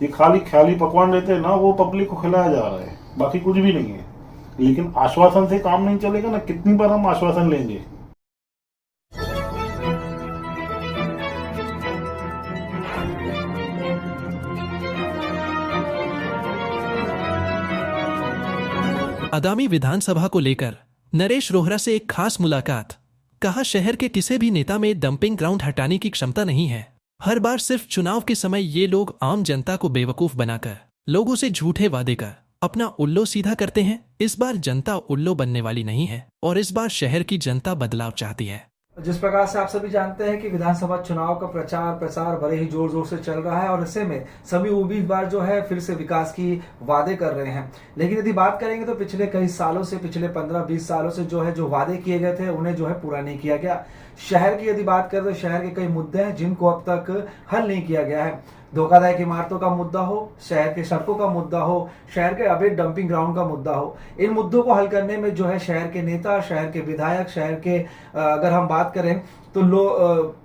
ये खाली ख्याली पकवान रहते हैं ना, वो पब्लिक को खिलाया जा रहा है, बाकी कुछ भी नहीं है। लेकिन आश्वासन से काम नहीं चलेगा ना, कितनी बार हम आश्वासन लेंगे। आगामी विधानसभा को लेकर नरेश रोहरा से एक खास मुलाकात। कहा, शहर के किसी भी नेता में डंपिंग ग्राउंड हटाने की क्षमता नहीं है। हर बार सिर्फ चुनाव के समय ये लोग आम जनता को बेवकूफ बनाकर, लोगों से झूठे वादे कर अपना उल्लू सीधा करते हैं। इस बार जनता उल्लू बनने वाली नहीं है और इस बार शहर की जनता बदलाव चाहती है। जिस प्रकार से आप सभी जानते हैं कि विधानसभा चुनाव का प्रचार बड़े ही जोर जोर से चल रहा है और ऐसे में सभी उम्मीदवार जो है फिर से विकास की वादे कर रहे हैं। लेकिन यदि बात करेंगे तो पिछले कई सालों से, पिछले 15-20 सालों से जो है जो वादे किए गए थे उन्हें जो है पूरा नहीं किया गया। शहर की यदि बात करें तो शहर के कई मुद्दे हैं जिनको अब तक हल नहीं किया गया है। धोखादायक इमारतों का मुद्दा हो, शहर के सड़कों का मुद्दा हो, शहर के अवैध डंपिंग ग्राउंड का मुद्दा हो, इन मुद्दों को हल करने में जो है शहर के नेता, शहर के विधायक, शहर के अगर हम बात करें तो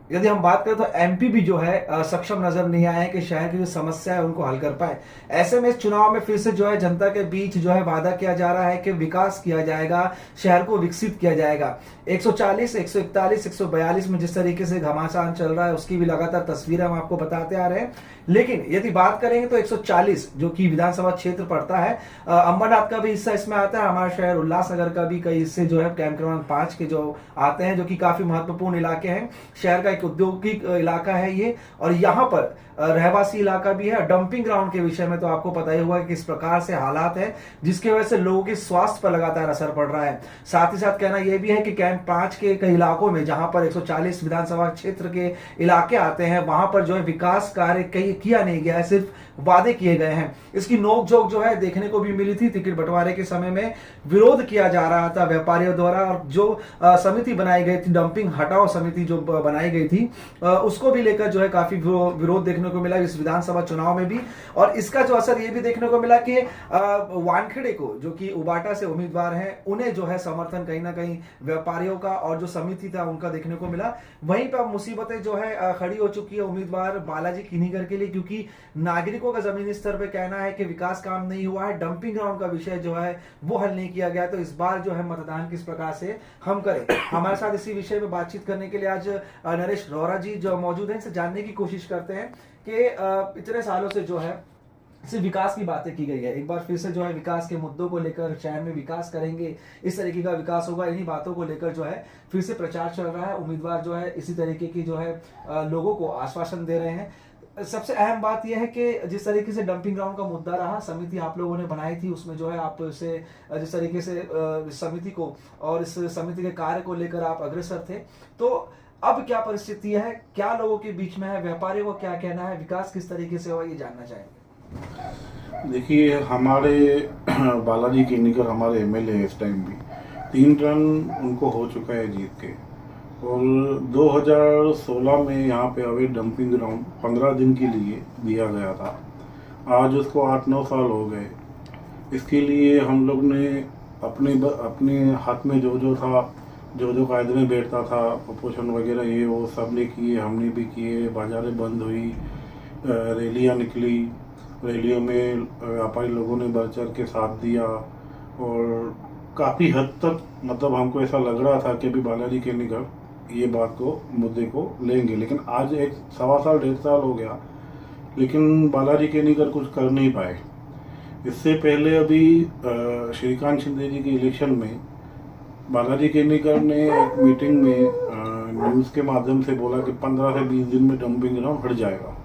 यदि हम बात करें तो एमपी भी जो है सक्षम नजर नहीं आए कि शहर की जो समस्या है उनको हल कर पाए। ऐसे में इस चुनाव में फिर से जो है जनता के बीच जो है वादा किया जा रहा है कि विकास किया जाएगा, शहर को विकसित किया जाएगा। 140, 141, 142 में जिस तरीके से घमासान चल रहा है उसकी भी लगातार तस्वीरें हम आपको बताते आ रहे हैं। लेकिन यदि बात करेंगे तो 140 जो कि विधानसभा क्षेत्र पड़ता है, अंबरनाथ का भी हिस्सा इसमें आता है, हमारा शहर उल्लासनगर का भी कई हिस्से जो है कैंप क्रमांक 5 के जो आते हैं, जो कि काफी महत्वपूर्ण इलाके हैं। शहर का एक औद्योगिक इलाका है ये, और यहाँ पर रहवासी इलाका भी है। डंपिंग ग्राउंड के विषय में तो आपको पता ही होगा कि किस प्रकार से हालात है, जिसकी वजह से लोगों के स्वास्थ्य पर लगातार असर पड़ रहा है। साथ ही साथ कहना यह भी है कि कैंप 5 के कई इलाकों में जहां पर 140 विधानसभा क्षेत्र के इलाके आते हैं, वहां पर जो है विकास कार्य किया नहीं गया है, सिर्फ वादे किए गए हैं। इसकी नोकझोंक जो है देखने को भी मिली थी। टिकट बंटवारे के समय में विरोध किया जा रहा था व्यापारियों द्वारा, और जो समिति बनाई गई थी, डंपिंग हटाओ समिति जो बनाई गई थी, उसको भी लेकर जो है काफी विरोध देखने को मिला इस विधानसभा चुनाव में भी। और इसका जो असर ये भी देखने को मिला कि वानखेड़े को, जो कि उबाटा से उम्मीदवार हैं, उन्हें जो है समर्थन कहीं ना कहीं व्यापारियों का और जो समिति था उनका देखने को मिला। वहीं पर मुसीबतें जो है खड़ी हो चुकी है उम्मीदवार बालाजी किनीगर के लिए, क्योंकि नागरिकों का जमीनी स्तर पर कहना है कि विकास काम नहीं हुआ है, डंपिंग ग्राउंड का विषय जो है वो हल नहीं किया गया। तो इस बार जो है मतदान किस प्रकार से हम करें, हमारे साथ इसी विषय में बातचीत करने के लिए आज नरेश रोहरा जी जो मौजूद हैं, इनसे जानने की कोशिश करते हैं कि इतने सालों से जो है सिर्फ विकास की बातें की गई है, एक बार फिर से जो है विकास के मुद्दों को लेकर शहर में विकास करेंगे, इस तरीके का विकास होगा, इन्हीं बातों को लेकर जो है फिर से प्रचार चल रहा है। उम्मीदवार जो है इसी तरीके की जो है लोगों को आश्वासन दे रहे हैं। सबसे अहम बात यह है कि जिस तरीके से डंपिंग ग्राउंड का मुद्दा रहा, समिति आप लोगों ने बनाई थी, उसमें जो है आप से जिस तरीके से समिति को और इस समिति के कार्य को लेकर आप अग्रसर थे, तो अब क्या परिस्थिति है, क्या लोगों के बीच में है, व्यापारियों को क्या कहना है, विकास किस तरीके से हुआ, ये जानना चाहेंगे। देखिए, हमारे बालाजी किनीगर हमारे एमएलए है इस टाइम भी, 3 टर्म उनको हो चुका है जीत के। और 2016 में यहाँ पे अवैध डंपिंग ग्राउंड 15 दिन के लिए दिया गया था। आज उसको 8-9 साल हो गए। इसके लिए हम लोग ने अपने हाथ में जो था, जो कायदे में बैठता था, प्रपोषण वगैरह ये वो सब ने किए, हमने भी किए। बाजारें बंद हुई, रैलियाँ निकली, रैलियों में व्यापारी लोगों ने बढ़ चढ़ के साथ दिया, और काफ़ी हद तक मतलब हमको ऐसा लग रहा था कि अभी बालाजी किनीगर ये बात को, मुद्दे को लेंगे। लेकिन आज 1-1.25 साल 1.5 साल हो गया, लेकिन बालाजी किनीगर कुछ कर नहीं पाए। इससे पहले अभी श्रीकांत शिंदे जी के इलेक्शन में बालाजी किनीगर ने एक मीटिंग में न्यूज़ के माध्यम से बोला कि 15 से 20 दिन में डंपिंग ग्राउंड हट जाएगा।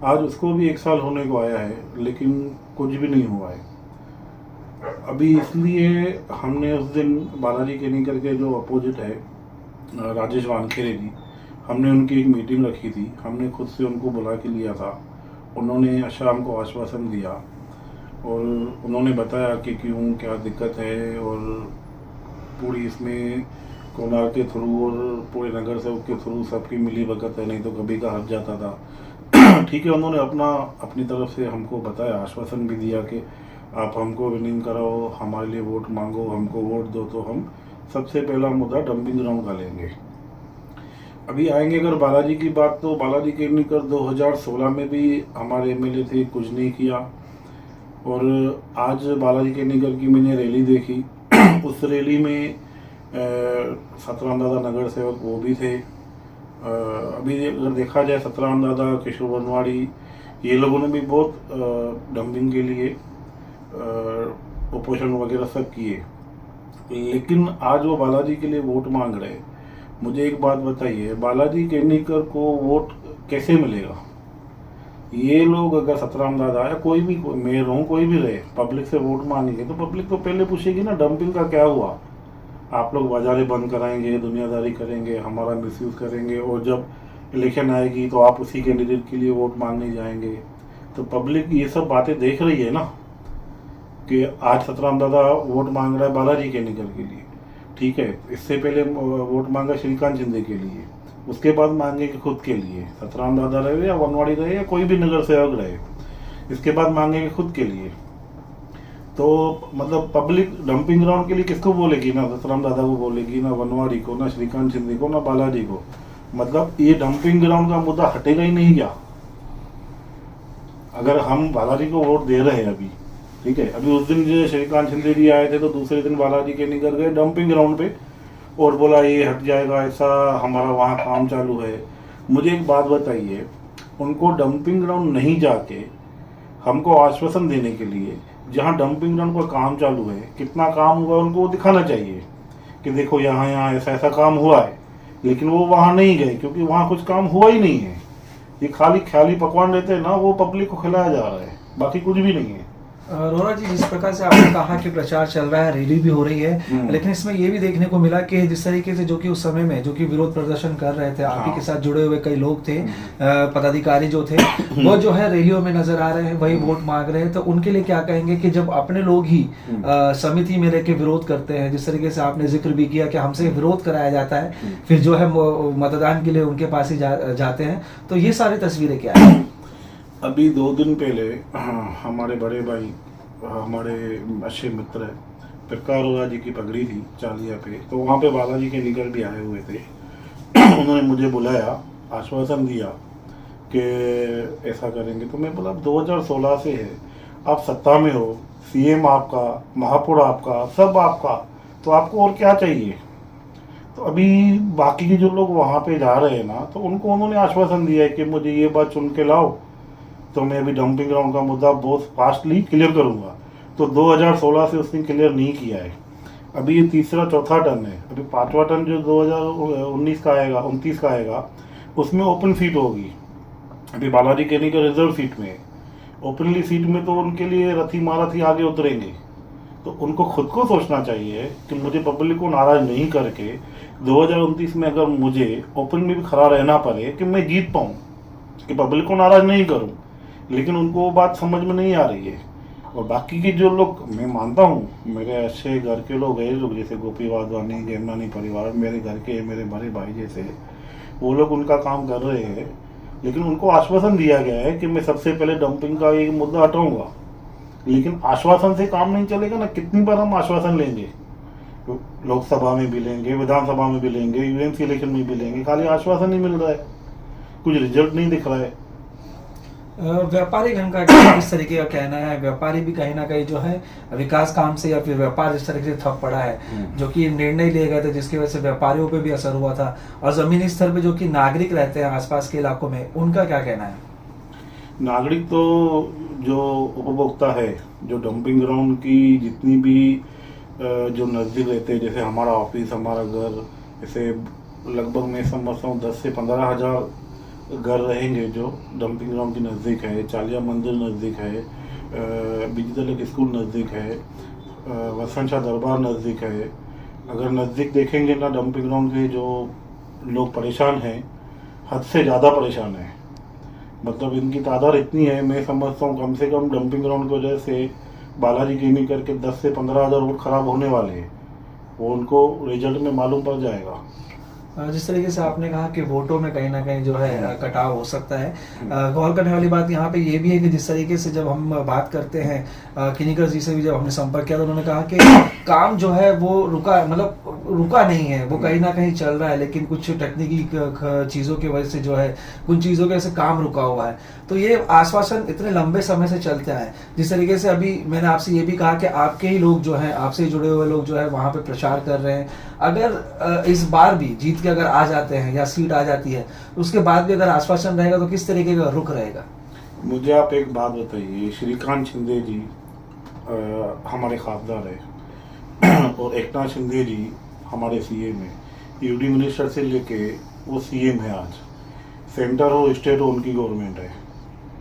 आज उसको भी 1 साल होने को आया है, लेकिन कुछ भी नहीं हुआ है अभी। इसलिए हमने उस दिन बालाजी किनीगर के जो अपोजिट है राजेश वानखेड़े जी, हमने उनकी एक मीटिंग रखी थी। हमने खुद से उनको बुला के लिया था। उन्होंने शाम को आश्वासन दिया और उन्होंने बताया कि क्यों, क्या दिक्कत है, और पूरी इसमें कोनार के थ्रू और पूरे नगर सेवक के थ्रू सबकी मिली भगत है, नहीं तो कभी का हट जाता था। ठीक है, उन्होंने अपनी तरफ से हमको बताया, आश्वासन भी दिया कि आप हमको विनिंग कराओ, हमारे लिए वोट मांगो, हमको वोट दो, तो हम सबसे पहला मुद्दा डंपिंग ग्राउंड का लेंगे। अभी आएंगे अगर बालाजी की बात, तो बालाजी केरनीकर 2016 में भी हमारे एमएलए थे, कुछ नहीं किया। और आज बालाजी केरनीकर की मैंने रैली देखी उस रैली में सतराम दादा नगर सेवक वो भी थे। अभी अगर देखा जाए सतराम दादा, किशोर बनवाड़ी, ये लोगों ने भी बहुत डंपिंग के लिए उपोषण वगैरह सब किए, लेकिन आज वो बालाजी के लिए वोट मांग रहे हैं। मुझे एक बात बताइए, बालाजी केरनीकर को वोट कैसे मिलेगा? ये लोग अगर सतराम दादा या कोई भी मेयर हो, कोई भी रहे, पब्लिक से वोट मांगेंगे तो पब्लिक तो पहले पूछेगी ना डंपिंग का क्या हुआ। आप लोग बाजारें बंद कराएंगे, दुनियादारी करेंगे, हमारा मिसयूज करेंगे, और जब इलेक्शन आएगी तो आप उसी कैंडिडेट के लिए वोट मांगने जाएंगे। तो पब्लिक ये सब बातें देख रही है ना कि आज सतराम दादा वोट मांग रहा है बालाजी केरनीकर के लिए, ठीक है। इससे पहले वोट मांगा श्रीकांत शिंदे के लिए, उसके बाद मांगेंगे खुद के लिए, सतराम दादा रहे या वनवाड़ी रहे या कोई भी नगर सेवक रहे, इसके बाद मांगेंगे खुद के लिए। तो मतलब पब्लिक डंपिंग ग्राउंड के लिए किसको बोलेगी? ना सतराम दादा को बोलेगी, ना वनवाड़ी को, ना श्रीकांत शिंदे को, ना बालाजी को। मतलब ये डंपिंग ग्राउंड का मुद्दा हटेगा ही नहीं क्या? अगर हम बालाजी को वोट दे रहे हैं अभी, ठीक है, अभी उस दिन जो श्रीकांत शिंदे जी आए थे तो दूसरे दिन बालाजी केरनीकर गए डंपिंग ग्राउंड पे और बोला ये हट जाएगा, ऐसा हमारा वहाँ काम चालू है। मुझे एक बात बताइए, उनको डंपिंग ग्राउंड नहीं जाके हमको आश्वासन देने के लिए जहाँ डंपिंग ग्राउंड का काम चालू है, कितना काम हुआ उनको वो दिखाना चाहिए कि देखो यहाँ यहाँ ऐसा ऐसा काम हुआ है, लेकिन वो वहाँ नहीं गए क्योंकि वहाँ कुछ काम हुआ ही नहीं है। ये खाली ख्याली पकवान रहते हैं ना, वो पब्लिक को खिलाया जा रहा है, बाकी कुछ भी नहीं है। रोहरा जी, जिस प्रकार से आपने कहा कि प्रचार चल रहा है, रैली भी हो रही है, लेकिन इसमें ये भी देखने को मिला कि जिस तरीके से जो कि उस समय में जो कि विरोध प्रदर्शन कर रहे थे, आप ही के साथ जुड़े हुए कई लोग थे, पदाधिकारी जो थे, वो जो है रैलियों में नजर आ रहे हैं, वही वोट मांग रहे हैं। तो उनके लिए क्या कहेंगे कि जब अपने लोग ही समिति में लेके विरोध करते हैं, जिस तरीके से आपने जिक्र भी किया कि हमसे विरोध कराया जाता है, फिर जो है मतदान के लिए उनके पास ही जाते हैं, तो ये सारी तस्वीरें क्या है? अभी 2 दिन पहले हमारे बड़े भाई, हमारे अच्छे मित्र प्रकार रोजा जी की पगड़ी थी चालिया पे, तो वहाँ पे बालाजी केरनीकर भी आए हुए थे। उन्होंने मुझे बुलाया, आश्वासन दिया कि ऐसा करेंगे। तो मैं बोला 2016 से है, आप सत्ता में हो, सीएम आपका, महापौर आपका, सब आपका, तो आपको और क्या चाहिए? तो अभी बाकी के जो लोग वहाँ पे जा रहे हैं ना, तो उनको उन्होंने आश्वासन दिया है कि मुझे ये बात चुन के लाओ तो मैं अभी डंपिंग ग्राउंड का मुद्दा बहुत फास्टली क्लियर करूँगा। तो 2016 से उसने क्लियर नहीं किया है। अभी ये तीसरा चौथा टर्न है, अभी 5वां टर्न जो 2019 का आएगा, 29 का आएगा, उसमें ओपन सीट होगी। अभी बालाजी केरनीकर रिजर्व सीट में है, ओपनली सीट में तो उनके लिए रथी महारथी आगे उतरेंगे। तो उनको खुद को सोचना चाहिए कि मुझे पब्लिक को नाराज नहीं करके 2029 में अगर मुझे ओपन में भी खड़ा रहना पड़े कि मैं जीत पाऊँ, कि पब्लिक को नाराज नहीं करूँ, लेकिन उनको वो बात समझ में नहीं आ रही है। और बाकी के जो लोग, मैं मानता हूँ मेरे अच्छे घर के लोग हैं, लोग जैसे गोपी वाधवानी, जयमनानी परिवार मेरे घर के, मेरे बड़े भाई जैसे, वो लोग उनका काम कर रहे हैं, लेकिन उनको आश्वासन दिया गया है कि मैं सबसे पहले डंपिंग का ये मुद्दा हटाऊंगा। लेकिन आश्वासन से काम नहीं चलेगा ना, कितनी बार हम आश्वासन लेंगे, लोकसभा में भी लेंगे, विधानसभा में भी लेंगे, यूएमसी इलेक्शन में भी लेंगे, खाली आश्वासन नहीं मिल रहा है, कुछ रिजल्ट नहीं दिख रहा है। व्यापारी गण का इस तरीके का कहना है, व्यापारी भी कहीं ना कहीं जो है विकास काम से या फिर व्यापार इस तरीके से ठप पड़ा है, जो कि निर्णय लिए गए थे जिसकी वजह से व्यापारियों पे भी असर हुआ था, और जमीनी स्तर पे जो कि नागरिक रहते हैं आसपास के इलाकों में, उनका क्या कहना है? नागरिक तो जो उपभोक्ता है, जो डंपिंग ग्राउंड की जितनी भी जो नज़दीक रहते हैं, जैसे हमारा ऑफिस, हमारा घर, ऐसे लगभग मैं समझता हूँ 10 से 15 हज़ार घर रहेंगे जो डंपिंग ग्राउंड के नज़दीक है। चालिया मंदिर नज़दीक है, बिजदल स्कूल नज़दीक है, वसंत शाह दरबार नज़दीक है। अगर नज़दीक देखेंगे ना डंपिंग ग्राउंड के जो लोग परेशान हैं, हद से ज़्यादा परेशान हैं। मतलब इनकी तादाद इतनी है, मैं समझता हूँ कम से कम डंपिंग ग्राउंड की वजह से बालाजी केरनीकर के 10 से 15 हज़ार वोट खराब होने वाले हैं। वो उनको रिजल्ट में मालूम पड़ जाएगा। जिस तरीके से आपने कहा कि वोटों में कहीं ना कहीं जो है कटाव हो सकता है, गौर करने वाली बात यहाँ पे ये भी है कि जिस तरीके से जब हम बात करते हैं, किनीकर जी से भी जब हमने संपर्क किया तो उन्होंने कहा कि काम जो है वो रुका नहीं है, वो कहीं ना कहीं चल रहा है, लेकिन कुछ तकनीकी चीज़ों की वजह से जो है कुछ चीज़ों की वजह से काम रुका हुआ है। तो ये आश्वासन इतने लंबे समय से चलता है। जिस तरीके से अभी मैंने आपसे ये भी कहा कि आपके ही लोग जो हैं, आपसे जुड़े हुए लोग जो है वहाँ पे प्रचार कर रहे हैं, अगर इस बार भी जीत के अगर आ जाते हैं या सीट आ जाती है, उसके बाद भी अगर आश्वासन रहेगा तो किस तरीके का रुख रहेगा? मुझे आप एक बात बताइए, श्रीकांत शिंदे जी हमारे खासदार है और एकनाथ शिंदे जी हमारे सीएम है। यूडी मिनिस्टर से लेके वो सीएम है आज, सेंटर हो स्टेट हो उनकी गवर्नमेंट है,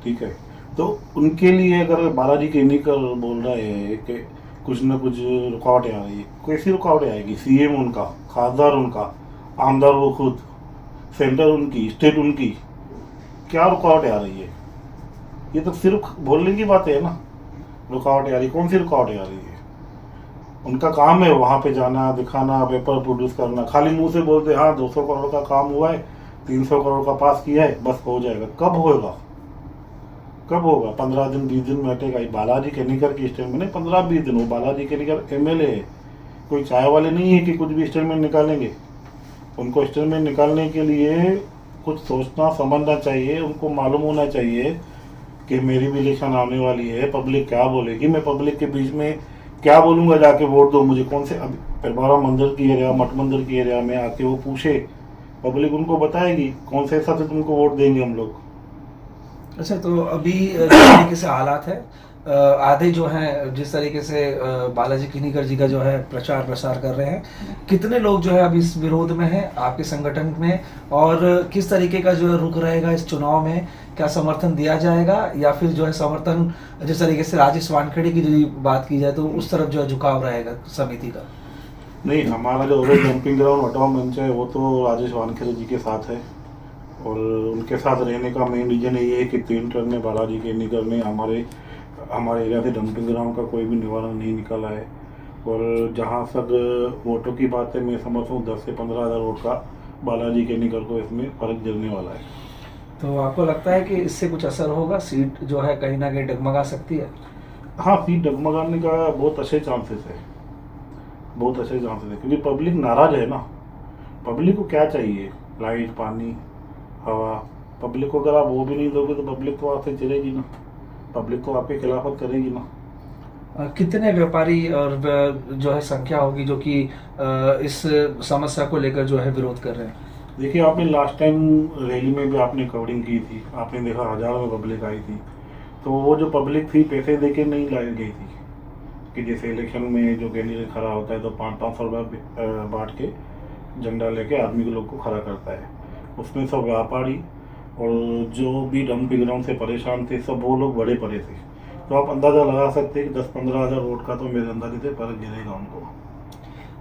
ठीक है। तो उनके लिए अगर बालाजी केनीकर बोल रहा है कि कुछ ना कुछ रुकावटें आ रही है, कैसी रुकावटें आएगी? सीएम उनका, खासदार उनका, आमदार वो खुद, सेंटर उनकी, स्टेट उनकी, क्या रुकावटें आ रही है? ये तो सिर्फ बोलने की बात है ना। रुकावटें आ रही, कौन सी रुकावटें आ रही है? उनका काम है वहाँ पे जाना, दिखाना, पेपर प्रोड्यूस करना, खाली मुंह से बोलते हाँ 200 करोड़ का काम हुआ है, 300 करोड़ का पास किया है, बस हो जाएगा। कब होगा? कब होगा? 15 दिन 20 दिन में हटेगा। बालाजी केनीकर की स्टेटमेंट नहीं, 15-20 दिन। वो बालाजी केनीकर एमएलए है, कोई चाय वाले नहीं है कि कुछ भी स्टेटमेंट निकालेंगे। उनको स्टेटमेंट निकालने के लिए कुछ सोचना समझना चाहिए, उनको मालूम होना चाहिए कि मेरी भी इलेक्शन आने वाली है, पब्लिक क्या बोलेगी, मैं पब्लिक के बीच में क्या बोलूँगा, जाके वोट दो मुझे। कौन से अभी परबारा मंदिर की एरिया, मठ मंदिर की एरिया में आके वो पूछे, पब्लिक उनको बताएगी कौन से हिसाब से तुमको वोट देंगे हम लोग। अच्छा, तो अभी जिस तरीके से हालात है, आधे जो हैं जिस तरीके से बालाजी किनीकर जी का जो है प्रचार प्रसार कर रहे हैं, कितने लोग जो है अभी इस विरोध में हैं आपके संगठन में, और किस तरीके का जो है रुख रहेगा इस चुनाव में? क्या समर्थन दिया जाएगा या फिर जो है समर्थन जिस तरीके से राजेश वानखेड़े की जो बात की जाए तो उस तरफ जो है झुकाव रहेगा समिति का? नहीं, हमारा जो ओवर डंपिंग ग्राउंड हटाओ मंच है वो तो राजेश वानखेड़े जी के साथ है, और उनके साथ रहने का मेन रीजन ये है कि 3 टर्म में बालाजी केनीकर ने हमारे एरिया से डंपिंग ग्राउंड का कोई भी निवारण नहीं निकाला है। और जहाँ तक वोटों की बात है, मैं समझता हूँ 10 से 15 हज़ार वोट का बालाजी केनीकर को इसमें फर्क जलने वाला है। तो आपको लगता है कि इससे कुछ असर होगा, सीट जो है कहीं ना कहीं डगमगा सकती है? हाँ, सीट डगमगाने का बहुत अच्छे चांसेस है, बहुत अच्छे चांसेस है, क्योंकि पब्लिक नाराज है ना। पब्लिक को क्या चाहिए? लाइट, पानी, हवा। पब्लिक को अगर आप वो भी नहीं दोगे तो पब्लिक तो आपसे चलेगी ना, पब्लिक को आपके खिलाफत करेगी ना। कितने व्यापारी और जो है संख्या होगी जो कि इस समस्या को लेकर जो है विरोध कर रहे हैं? देखिए, आपने लास्ट टाइम रैली में भी आपने कवरिंग की थी, आपने देखा हज़ारों में पब्लिक आई थी। तो वो जो पब्लिक थी पैसे दे के नहीं लाई गई थी, कि जैसे इलेक्शन में जो कैंडिडेट खड़ा होता है तो 500-500 रुपये बांट के झंडा लेके आदमी के लोग को खड़ा करता है। उसमें सब व्यापारी और जो भी डंपिंग ग्राउंड से परेशान थे, सब वो लोग बड़े पड़े थे। तो आप अंदाज़ा लगा सकते हैं कि 10-15 हज़ार वोट का तो मेरे अंदाजे से फर्क गिरेगा उनको।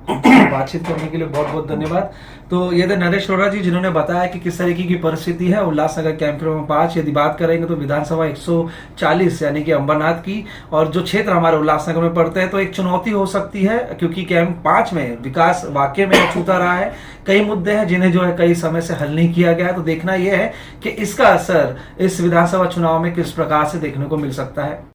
बातचीत करने के लिए बहुत बहुत धन्यवाद। तो ये थे नरेश रोहरा जी, जिन्होंने बताया कि किस तरीके की परिस्थिति है उल्लासनगर कैंप नंबर 5। यदि बात करेंगे तो विधानसभा 140 यानी कि अंबरनाथ की, और जो क्षेत्र हमारे उल्लासनगर में पड़ते हैं, तो एक चुनौती हो सकती है, क्योंकि कैंप 5 में विकास वाकई में अछूता रहा है। कई मुद्दे हैं जिन्हें जो है कई समय से हल नहीं किया गया है। तो देखना यह है कि इसका असर इस विधानसभा चुनाव में किस प्रकार से देखने को मिल सकता है।